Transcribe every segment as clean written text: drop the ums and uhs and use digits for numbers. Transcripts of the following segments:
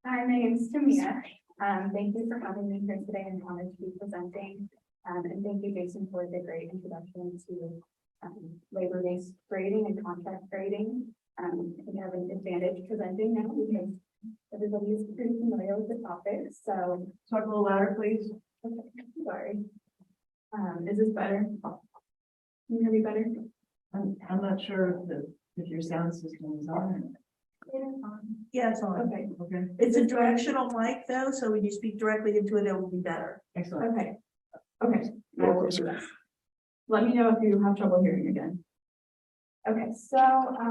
Hi, my name is Timea. Thank you for having me here today and honored to be presenting. And thank you, Jason, for the great introduction to labor-based grading and contract grading. I think I have an advantage presenting now because everybody is pretty familiar with the topic. So Talk a little louder, please. okay, sorry. Is this better? Can you hear me better? I'm not sure if your sound system is on. Yeah, it's on. Okay. Okay, It's a directional mic though, so when you speak directly into it, it will be better. excellent. Okay. Okay. I will do that. Let me know if you have trouble hearing again. Okay, so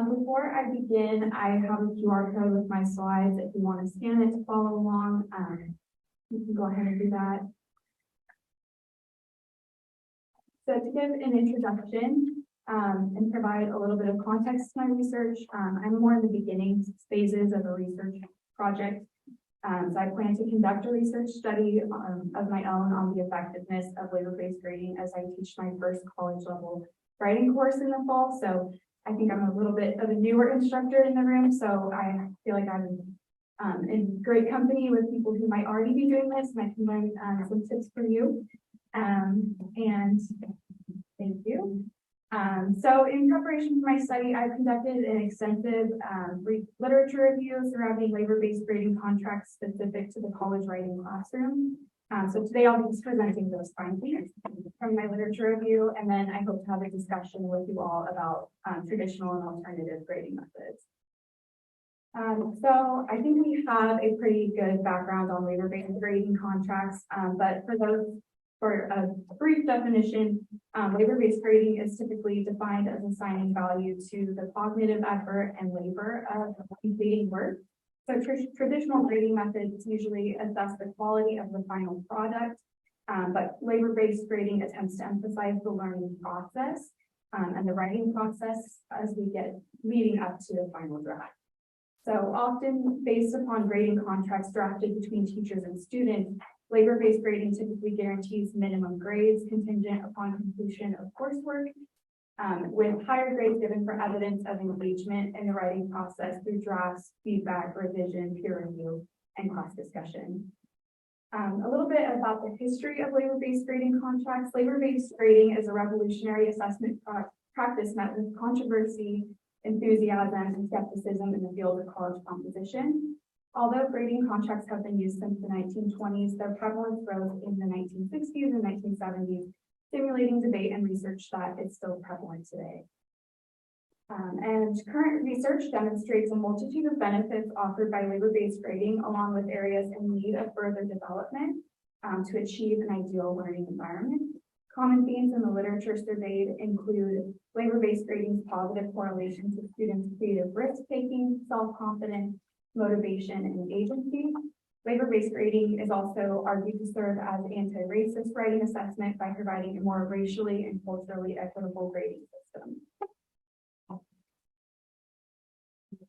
before I begin, I have a QR code with my slides. If you want to scan it to follow along, you can go ahead and do that. So to give an introduction and provide a little bit of context to my research, I'm more in the beginning phases of a research project. So I plan to conduct a research study of my own on the effectiveness of labor-based grading as I teach my first college level writing course in the fall. So I think I'm a little bit of a newer instructor in the room. So I feel like I'm in great company with people who might already be doing this, and I can learn some tips from you. And thank you. So in preparation for my study, I conducted an extensive literature review surrounding labor-based grading contracts specific to the college writing classroom. So today I'll be just presenting those findings from my literature review, and then I hope to have a discussion with you all about traditional and alternative grading methods. So I think we have a pretty good background on labor-based grading contracts, but for a brief definition, labor-based grading is typically defined as assigning value to the cognitive effort and labor of completing work. So traditional grading methods usually assess the quality of the final product, but labor-based grading attempts to emphasize the learning process and the writing process as we get leading up to the final draft. So often based upon grading contracts drafted between teachers and students, labor-based grading typically guarantees minimum grades contingent upon completion of coursework, with higher grades given for evidence of engagement in the writing process through drafts, feedback, revision, peer review, and class discussion. A little bit about the history of labor-based grading contracts. Labor-based grading is a revolutionary assessment practice met with controversy, enthusiasm, and skepticism in the field of college composition. Although grading contracts have been used since the 1920s, their prevalence rose in the 1960s and 1970s, stimulating debate and research that is still prevalent today. And current research demonstrates a multitude of benefits offered by labor-based grading, along with areas in need of further development to achieve an ideal learning environment. Common themes in the literature surveyed include labor-based grading's positive correlation to students' creative risk-taking, self-confidence, motivation, and agency. Labor-based grading is also argued to serve as anti-racist writing assessment by providing a more racially and culturally equitable grading system.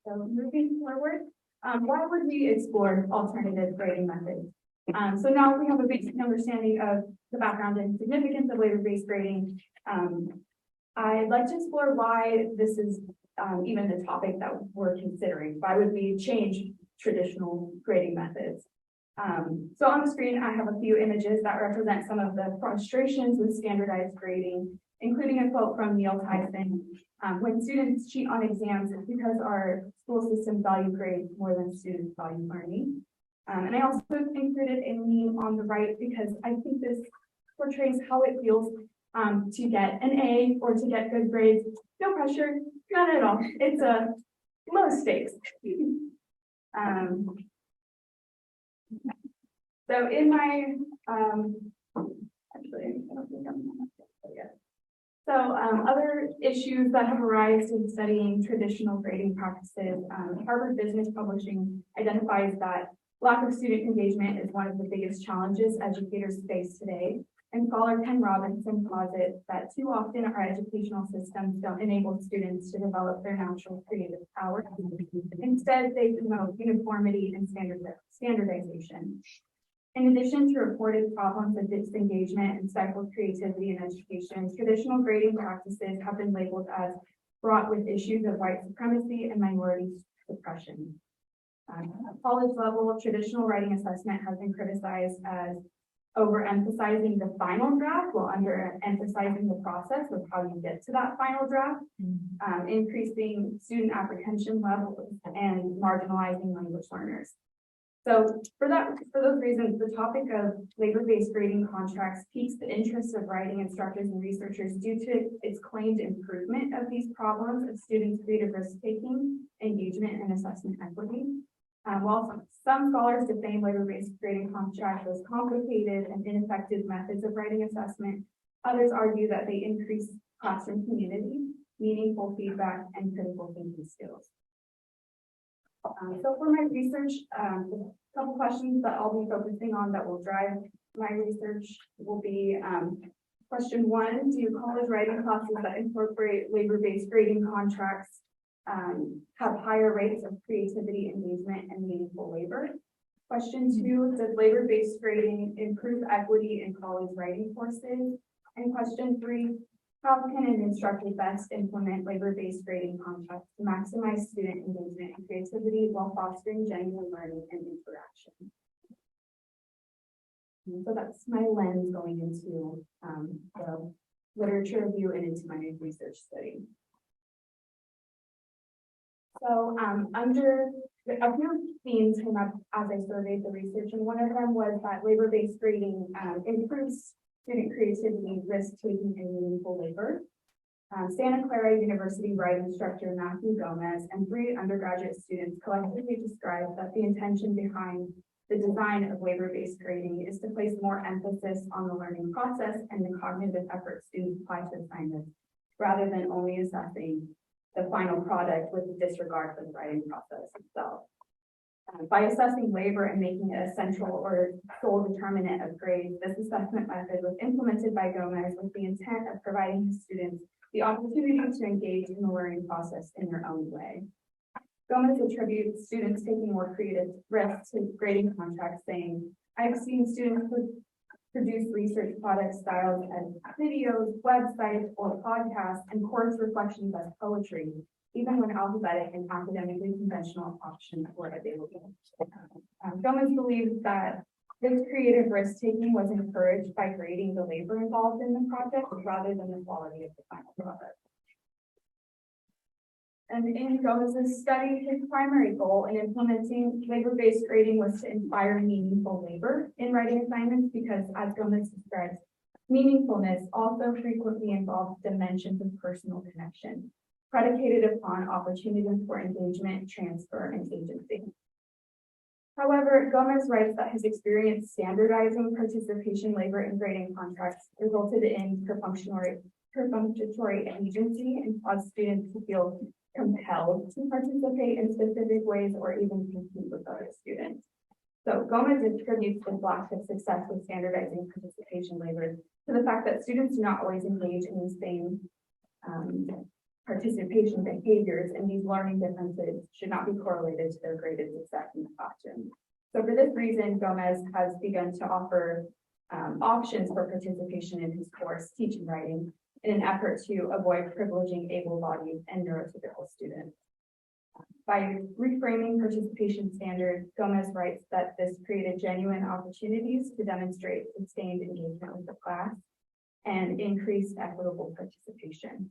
So moving forward, why would we explore alternative grading methods? So now we have a basic understanding of the background and significance of labor-based grading. I'd like to explore why this is even the topic that we're considering. Why would we change traditional grading methods? So on the screen, I have a few images that represent some of the frustrations with standardized grading, including a quote from Neil Tyson. When students cheat on exams, it's because our school system value grades more than students value learning. And I also included a meme on the right because I think this portrays how it feels to get an A or to get good grades. No pressure, none at all. It's a low stakes. So in my, actually, I don't think I'm yet. So other issues that have arisen in studying traditional grading practices, Harvard Business Publishing identifies that lack of student engagement is one of the biggest challenges educators face today. And scholar Ken Robinson posits that too often our educational systems don't enable students to develop their natural creative power. Instead, they promote uniformity and standardization. In addition to reported problems of disengagement and stifled creativity in education, traditional grading practices have been labeled as fraught with issues of white supremacy and minority suppression. College level, traditional writing assessment has been criticized as overemphasizing the final draft while underemphasizing the process of how you get to that final draft, increasing student apprehension levels and marginalizing language learners. So for those reasons, the topic of labor-based grading contracts piques the interest of writing instructors and researchers due to its claimed improvement of these problems of students' creative risk-taking, engagement, and assessment equity. While some scholars define labor-based grading contracts as complicated and ineffective methods of writing assessment, others argue that they increase classroom community, meaningful feedback, and critical thinking skills. So for my research, a couple questions that I'll be focusing on that will drive my research will be question 1, do college writing classes that incorporate labor-based grading contracts have higher rates of creativity, engagement, and meaningful labor? Question 2, does labor-based grading improve equity in college writing courses? And question 3, how can an instructor best implement labor-based grading contracts to maximize student engagement and creativity while fostering genuine learning and interaction? And so that's my lens going into the literature review and into my research study. So under a few themes came up as I surveyed the research, and one of them was that labor-based grading improves student creativity, risk-taking, and meaningful labor. Santa Clara University writing instructor Matthew Gomez and 3 undergraduate students collectively described that the intention behind the design of labor-based grading is to place more emphasis on the learning process and the cognitive effort students apply to assignments, rather than only assessing the final product with disregard for the writing process itself. By assessing labor and making it a central or sole determinant of grades, this assessment method was implemented by Gomez with the intent of providing his students the opportunity to engage in the learning process in their own way. Gomez attributes students taking more creative risks to grading contracts, saying, I've seen students produce research product styles as videos, websites, or podcasts, and course reflections as poetry, even when alphabetic and academically conventional options were available. Gomez believes that this creative risk-taking was encouraged by grading the labor involved in the project rather than the quality of the final product. And in Gomez's study, his primary goal in implementing labor-based grading was to inspire meaningful labor in writing assignments because, as Gomez describes, meaningfulness also frequently involves dimensions of personal connection, predicated upon opportunities for engagement, transfer, and agency. However, Gomez writes that his experience standardizing participation labor in grading contracts resulted in perfunctory agency and caused students to feel compelled to participate in specific ways or even compete with other students. So Gomez attributes this lack of success with standardizing participation labor to the fact that students do not always engage in the same participation behaviors, and these learning differences should not be correlated to their graded success in the classroom. So for this reason, Gomez has begun to offer options for participation in his course, Teaching Writing, in an effort to avoid privileging able-bodied and neurotypical students. By reframing participation standards, Gomez writes that this created genuine opportunities to demonstrate sustained engagement with the class and increased equitable participation.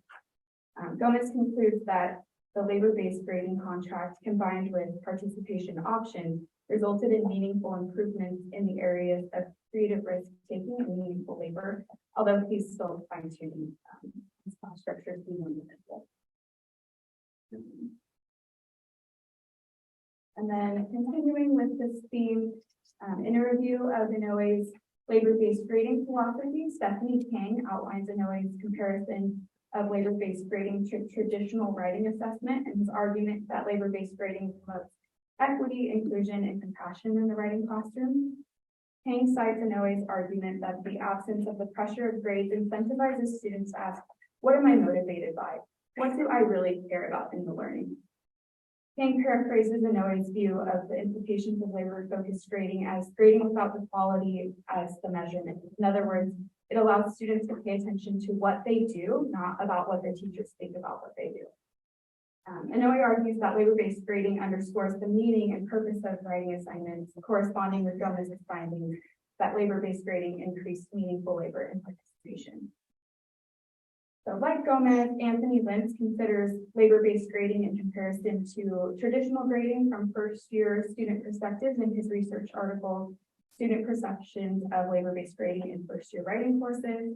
Gomez concludes that the labor-based grading contract combined with participation options resulted in meaningful improvements in the areas of creative risk-taking and meaningful labor, although he's still fine-tuning his class structure to be more meaningful. And then continuing with this theme, in a review of Inouye's labor-based grading philosophy, Stephanie King outlines Inouye's comparison of labor-based grading to traditional writing assessment and his argument that labor-based grading promotes equity, inclusion, and compassion in the writing classroom. King cites Inouye's argument that the absence of the pressure of grades incentivizes students to ask, what am I motivated by? What do I really care about in the learning? King paraphrases Inouye's view of the implications of labor-focused grading as grading without the quality as the measurement. In other words, it allows students to pay attention to what they do, not about what their teachers think about what they do. Inouye argues that labor-based grading underscores the meaning and purpose of writing assignments, corresponding with Gomez's findings that labor-based grading increased meaningful labor and participation. So like Gomez, Anthony Lentz considers labor-based grading in comparison to traditional grading from first-year student perspectives in his research article, Student Perceptions of Labor-Based Grading in First-Year Writing Courses.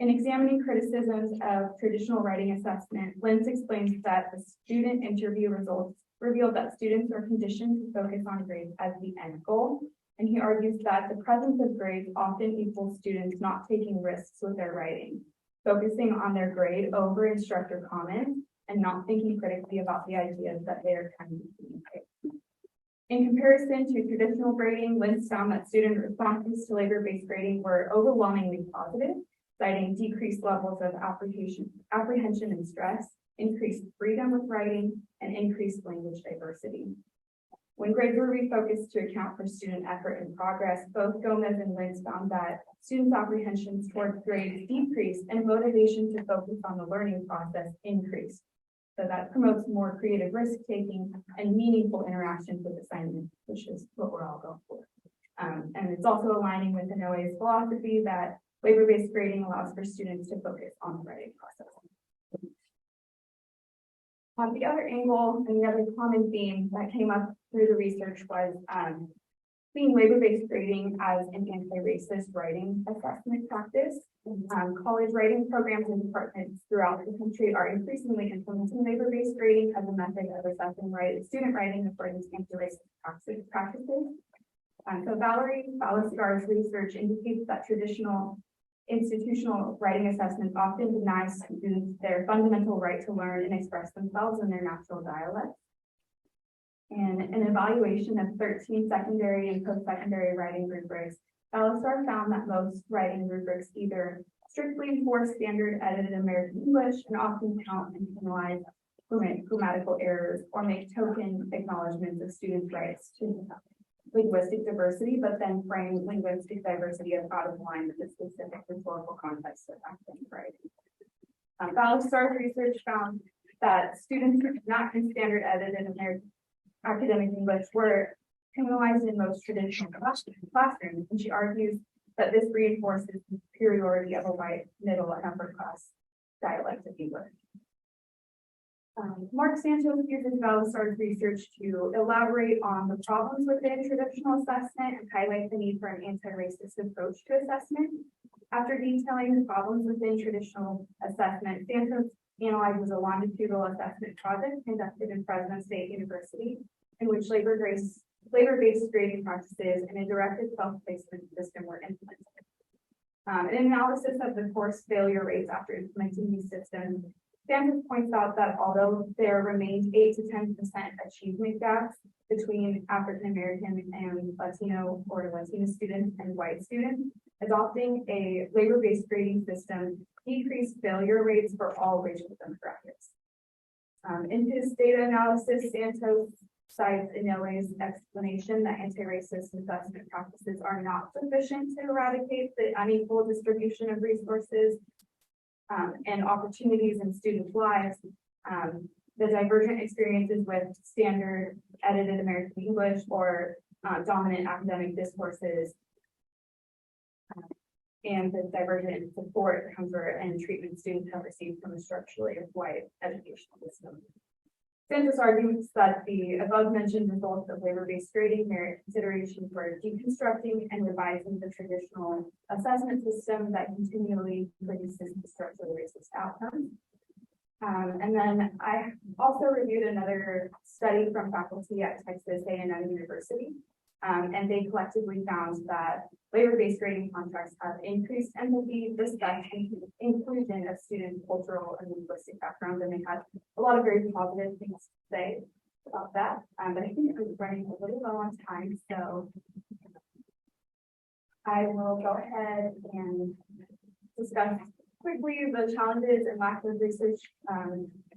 In examining criticisms of traditional writing assessment, Lentz explains that the student interview results revealed that students are conditioned to focus on grades as the end goal. And he argues that the presence of grades often equals students not taking risks with their writing, focusing on their grade over instructor comments and not thinking critically about the ideas that they are trying to communicate. In comparison to traditional grading, Lentz found that student responses to labor-based grading were overwhelmingly positive, citing decreased levels of apprehension and stress, increased freedom with writing, and increased language diversity. When grades were refocused to account for student effort and progress, both Gomez and Lentz found that students' apprehensions toward grades decreased and motivation to focus on the learning process increased. So that promotes more creative risk-taking and meaningful interactions with assignments, which is what we're all going for. And it's also aligning with Inouye's philosophy that labor-based grading allows for students to focus on the writing process. The other angle and the other common theme that came up through the research was seeing labor-based grading as an anti-racist writing assessment practice. College writing programs and departments throughout the country are increasingly implementing labor-based grading as a method of assessing student writing according to anti-racist practices. So Valerie Ballastar's research indicates that traditional institutional writing assessments often deny students their fundamental right to learn and express themselves in their natural dialect. And an evaluation of 13 secondary and post-secondary writing rubrics, Ballastar found that most writing rubrics either strictly enforce standard edited American English and often count and penalize grammatical errors or make token acknowledgments of students' rights to linguistic diversity, but then frame linguistic diversity as out of line with the specific historical context of academic writing. Ballastar's research found that students who did not use standard edited American academic English were penalized in most traditional classrooms, and she argues that this reinforces the superiority of a white middle and upper class dialect of English. Mark Santos uses Ballastar's research to elaborate on the problems within traditional assessment and highlight the need for an anti-racist approach to assessment. After detailing the problems within traditional assessment, Santos analyzes a longitudinal assessment project conducted in Fresno State University, in which labor-based grading practices and a directed self-placement system were implemented. An analysis of the course failure rates after implementing these systems, Santos points out that although there remained 8 to 10% achievement gaps between African American and Latino or Latino students and white students, adopting a labor-based grading system decreased failure rates for all racial demographics. In his data analysis, Santos cites Inouye's explanation that anti-racist assessment practices are not sufficient to eradicate the unequal distribution of resources and opportunities in students' lives. The divergent experiences with standard edited American English or dominant academic discourses and the divergent support, comfort, and treatment students have received from a structurally white educational system. Santos argues that the above-mentioned results of labor-based grading merit consideration for deconstructing and revising the traditional assessment system that continually produces structurally racist outcomes. And then I also reviewed another study from faculty at Texas A&M University, and they collectively found that labor-based grading contracts have increased empathy, respect, and inclusion of students' cultural and linguistic backgrounds, and they had a lot of very positive things to say about that. But I think I'm running a little low on time, so I will go ahead and discuss quickly the challenges and lack of research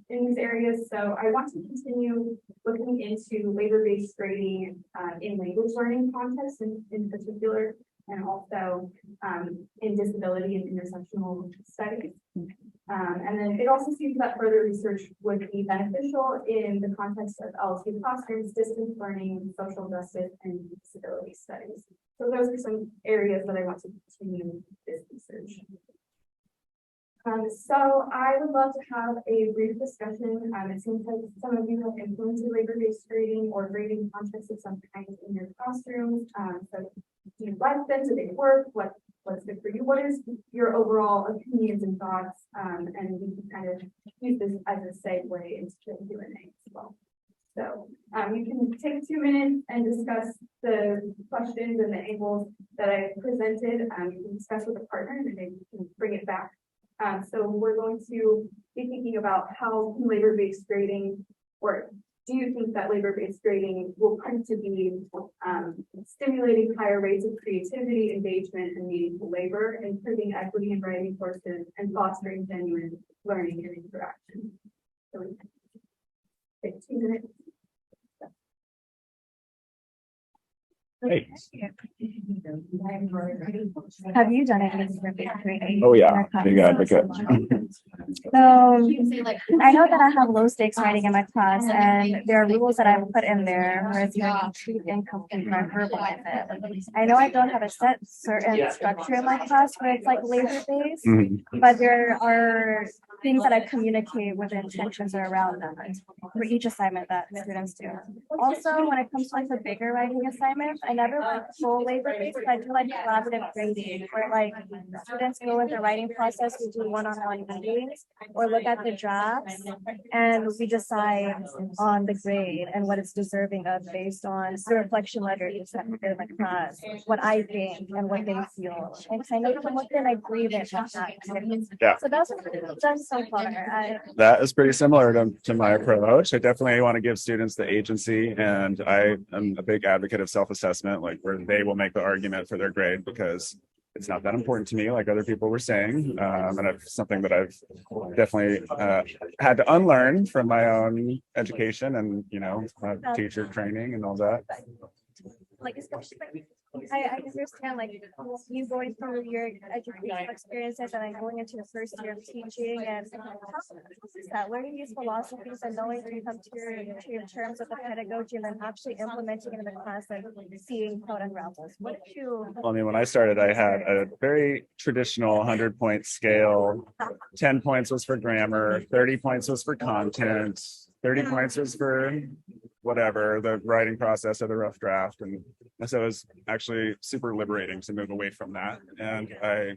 in these areas. So I want to continue looking into labor-based grading in language learning contexts in particular, and also in disability and intersectional studies. And then it also seems that further research would be beneficial in the context of LT classrooms, distance learning, social justice, and disability studies. So those are some areas that I want to continue this research. So I would love to have a brief discussion. It seems like some of you have implemented labor-based grading or grading contexts of some kind in your classrooms. So do you like them? Do they work? What's good for you? What is your overall opinions and thoughts? And we can kind of use this as a segue into the Q&A as well. So you can take 2 minutes and discuss the questions and the angles that I presented. You can discuss with a partner and then you can bring it back. So we're going to be thinking about how labor-based grading, or do you think that labor-based grading will come to be stimulating higher rates of creativity, engagement, and meaningful labor, improving equity in writing courses, and fostering genuine learning and interaction? So we can take 2 minutes. Hey. Have you done any labor-based grading? Oh yeah, big advocate. So I know that I have low stakes writing in my class, and there are rules that I've put in there where it's either complete, incomplete, or verbalize it. I know I don't have a set certain structure in my class where it's like labor-based, but there are things that I communicate with intentions around that for each assignment that students do. Also, when it comes to like the bigger writing assignments, I never like full labor-based, but I do like collaborative grading, where like students go with the writing process, we do one-on-one meetings, or look at the drafts, and we decide on the grade and what it's deserving of based on the reflection letters that we did in the class, what I think and what they feel. And kind of from within agreement with that. Yeah. So that's what I've done so far. That is pretty similar to my approach. I definitely want to give students the agency, and I am a big advocate of self-assessment, like where they will make the argument for their grade, because it's not that important to me, like other people were saying. And it's something that I've definitely had to unlearn from my own education and, teacher training and all that. Like, especially, I understand, like, you going through your educational experiences and then going into the first year of teaching, and how is that learning these philosophies and knowing when you come to your terms with the pedagogy and then actually implementing it in the class and seeing how it unravels? What did you? Well, I mean, when I started, I had a very traditional 100-point scale. 10 points was for grammar, 30 points was for content, 30 points was for whatever, the writing process or the rough draft. And so it was actually super liberating to move away from that. And I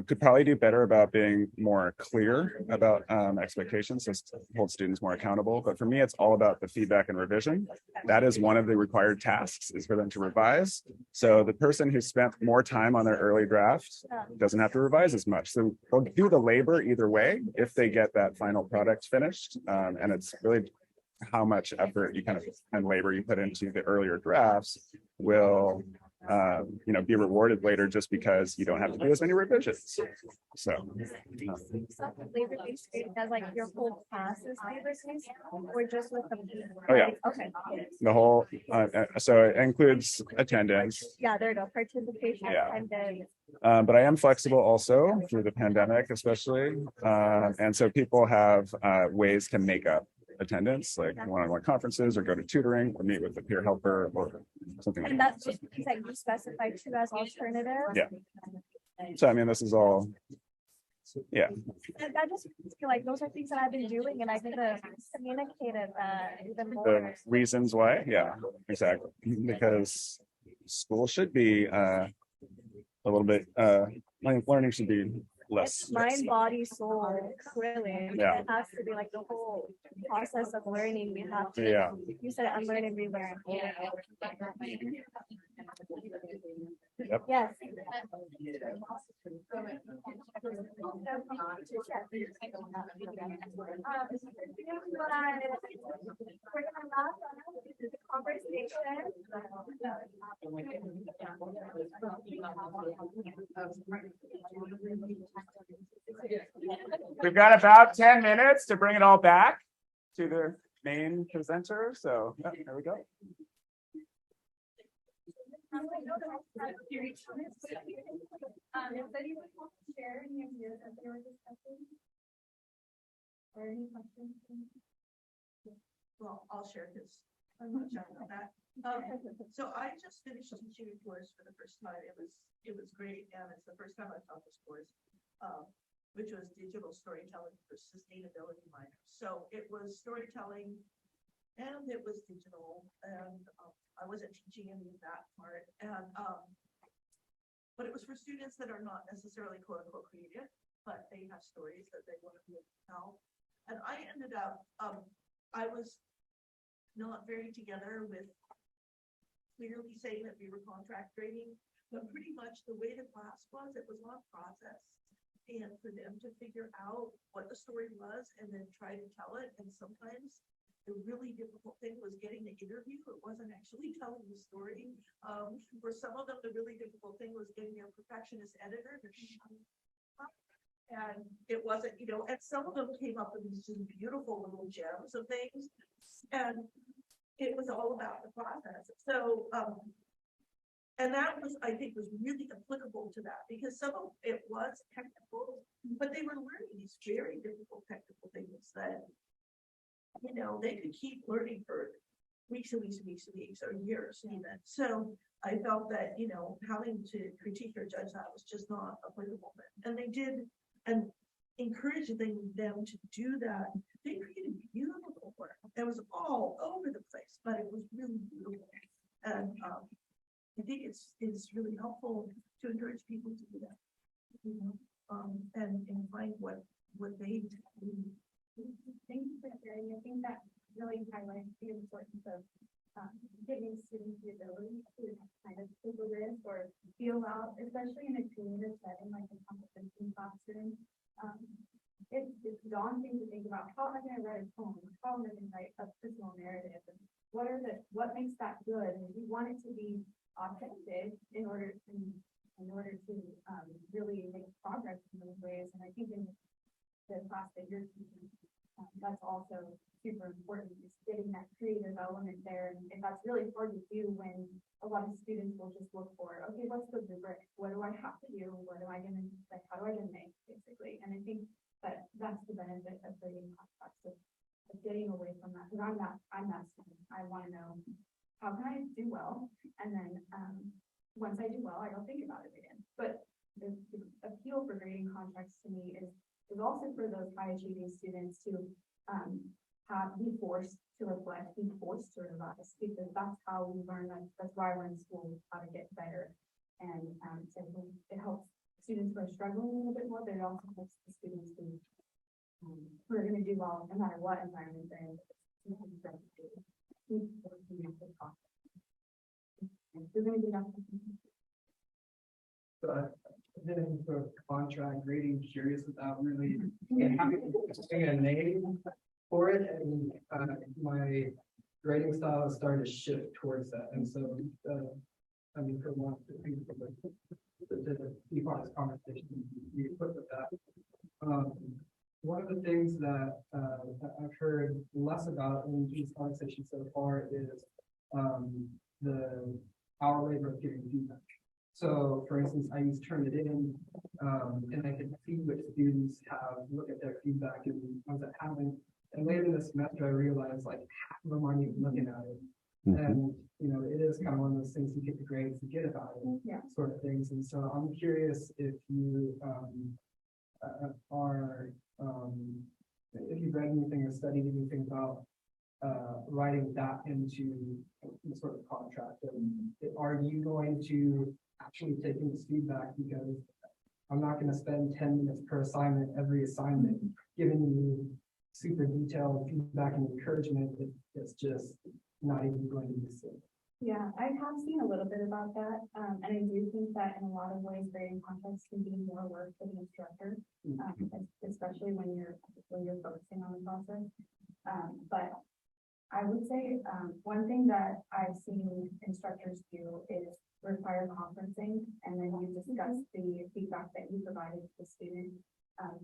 could probably do better about being more clear about expectations, just to hold students more accountable. But for me, it's all about the feedback and revision. That is one of the required tasks, is for them to revise. So the person who spent more time on their early draft doesn't have to revise as much. So they'll do the labor either way if they get that final product finished. And it's really how much effort you and labor you put into the earlier drafts will be rewarded later, just because you don't have to do as many revisions. So labor-based grading as like your whole class is labor-based, or just with the? Oh yeah. Okay. The whole so it includes attendance. Yeah, there you go. Participation, attendance. But I am flexible also through the pandemic, especially, and so people have ways to make up attendance, like one-on-one conferences, or go to tutoring, or meet with a peer helper, or something like And that. that's just because you specify two as alternatives. Yeah. So I mean, this is all. Yeah. And I just feel like those are things that I've been doing, and I could have communicated that even more. The reasons why, yeah, exactly, because school should be a little bit. Learning should be less. It's mind, body, soul, really. Yeah. It has to be like the whole process of learning. We have to. Yeah. You said unlearn and relearn. Yep. Yes. We've got about 10 minutes to bring it all back to the main presenter. So there we go. If anyone wants to share any ideas that they were discussing? Or any questions? Well, I'll share this. I'm not sure about that. So I just finished teaching a course for the first time. It was great, and it's the first time I've taught this course, which was digital storytelling for sustainability minors. So it was storytelling, and it was digital, and I wasn't teaching any of that part, and but it was for students that are not necessarily quote unquote creative, but they have stories that they want to be able to tell. And I ended up, I was not very together with clearly saying that we were contract grading, but pretty much the way the class was, it was on process. And for them to figure out what the story was and then try to tell it. And sometimes the really difficult thing was getting the interview. It wasn't actually telling the story. For some of them, the really difficult thing was getting their perfectionist editor to shut up. And it wasn't, you know, and some of them came up with these just beautiful little gems of things. And it was all about the process. So, and that was, I think, was really applicable to that because some of it was technical, but they were learning these very difficult technical things that, you know, they could keep learning for weeks and weeks and weeks and weeks or years even. So I felt that, you know, having to critique or judge that was just not applicable. And they did, and encouraging them to do that. They created beautiful work. It was all over the place, but it was really beautiful. And I think it's really helpful to encourage people to do that, you know, and find what they do. Thank you for sharing. I think that really highlights the importance of giving students the ability to kind of feel this or feel out, especially in a creative setting like a composition classroom. It's daunting to think about how am I going to write a poem, how am I going to write a personal narrative, and what makes that good, and we want it to be authentic in order to really make progress in those ways. And I think in the class that you're teaching, that's also super important, is getting that creative element there. And that's really hard to do when a lot of students will just look for, okay, what's the rubric? What do I have to do? What am I going to, like, how do I going to make, basically? And I think that that's the benefit of grading contracts, of getting away from that. Because I'm that student. I want to know, how can I do well? And then once I do well, I don't think about it again. But the appeal for grading contracts to me is also for those high achieving students to be forced to reflect, be forced to revise, because that's how we learn. That's why we're in school, how to get better. And so it helps students who are struggling a little bit more, but it also helps the students who are going to do well no matter what environment they're in. So I've been in sort of contract grading, curious without really having a name for it, and my grading style has started to shift towards that. And so, I mean, for one, the key part of this conversation, you put with that. One of the things that I've heard less about in these conversations so far is our labor of giving feedback. So, for instance, I use Turnitin, and I can see which students have looked at their feedback and ones that haven't. And later in the semester, I realized like half of them aren't even looking at it. And, you know, it is kind of one of those things you get the grades to get about it, sort of things. And so I'm curious if you if you've read anything or studied anything about writing that into the sort of contract. And are you going to actually take this feedback? Because I'm not going to spend 10 minutes per assignment, every assignment, giving you super detailed feedback and encouragement. It's just not even going to be safe. Yeah, I have seen a little bit about that. And I do think that in a lot of ways, grading contracts can be more work for the instructor, especially when you're focusing on the process. But I would say one thing that I've seen instructors do is require conferencing, and then you discuss the feedback that you provided to the student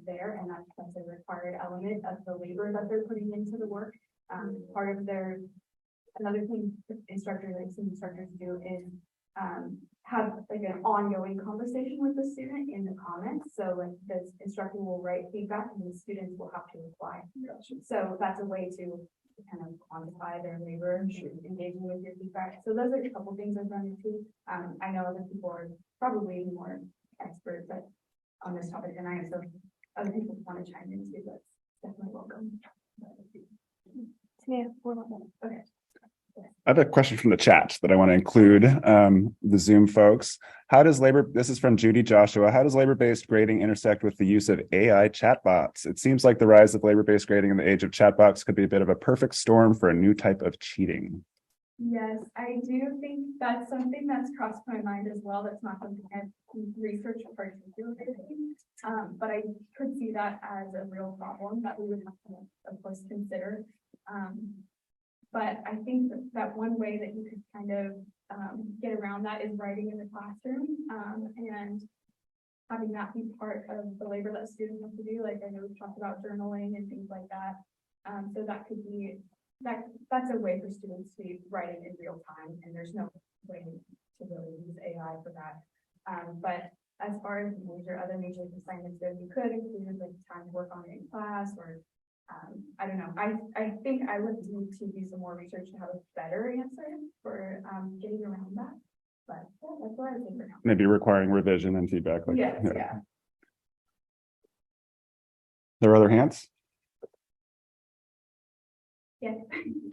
there, and that's a required element of the labor that they're putting into the work. Part of another thing I've seen instructors do is have like an ongoing conversation with the student in the comments. So like the instructor will write feedback and the students will have to reply. So that's a way to kind of quantify their labor and engaging with your feedback. So those are a couple things I've run into. I know other people are probably more experts on this topic than I am, so other people want to chime in too, but definitely welcome. Timea, what about that? Okay. I have a question from the chat that I want to include the Zoom folks. How does this is from Judy Joshua, how does labor-based grading intersect with the use of AI chatbots? It seems like the rise of labor-based grading in the age of chatbots could be a bit of a perfect storm for a new type of cheating. Yes, I do think that's something that's crossed my mind as well. That's not something I've researched particularly. But I could see that as a real problem that we would have to, of course, consider. But I think that one way that you could kind of get around that is writing in the classroom and having that be part of the labor that students have to do. Like I know we've talked about journaling and things like that. So that could be that's a way for students to be writing in real time, and there's no way to really use AI for that. But as far as other major assignments go, you could include like time to work on it in class, or I don't know. I think I would need to do some more research to have a better answer for getting around that. But yeah, that's what I think for now. Maybe requiring revision and feedback. Yes, yeah. There are other hands? Yes.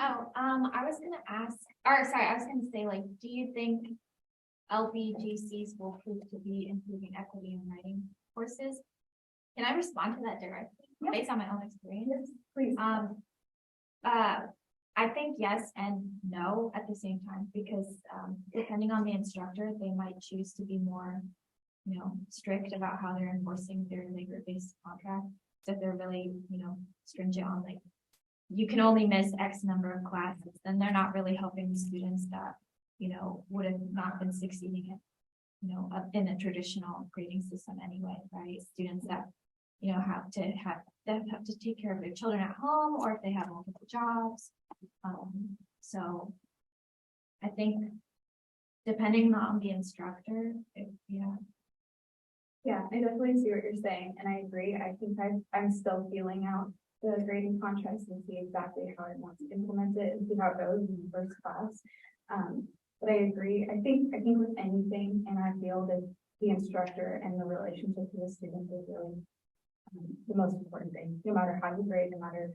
Oh, I was gonna ask, or sorry, I was gonna say, like, do you think LBGCs will prove to be improving equity in writing courses? Can I respond to that directly, based on my own experience? Yes, please. I think yes and no at the same time, because depending on the instructor, they might choose to be more, strict about how they're enforcing their labor-based contract. So if they're really, stringent on like, you can only miss X number of classes, then they're not really helping the students that, would have not been succeeding at, in a traditional grading system anyway, right? Students that, have to take care of their children at home, or if they have multiple jobs. So I think depending on the instructor, Yeah, I definitely see what you're saying, and I agree. I think I'm still feeling out the grading contracts and see exactly how I want to implement it and see how it goes in the first class. But I agree. I think with anything in our field, is the instructor and the relationship with the student is really the most important thing. No matter how you grade, no matter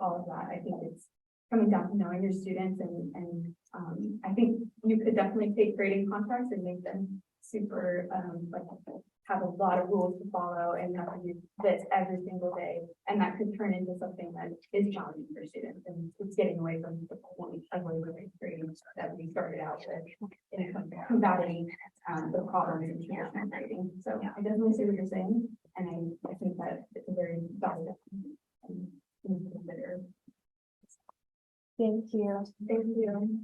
all of that, I think it's coming down to knowing your students, and I think you could definitely take grading contracts and make them super like have a lot of rules to follow and have to do this every single day, and that could turn into something that is challenging for students, and it's getting away from the point of labor-based grading that we started out with in combating the problems in traditional grading. So I definitely see what you're saying, and I think that it's a very valid and consider. Thank you. Thank you.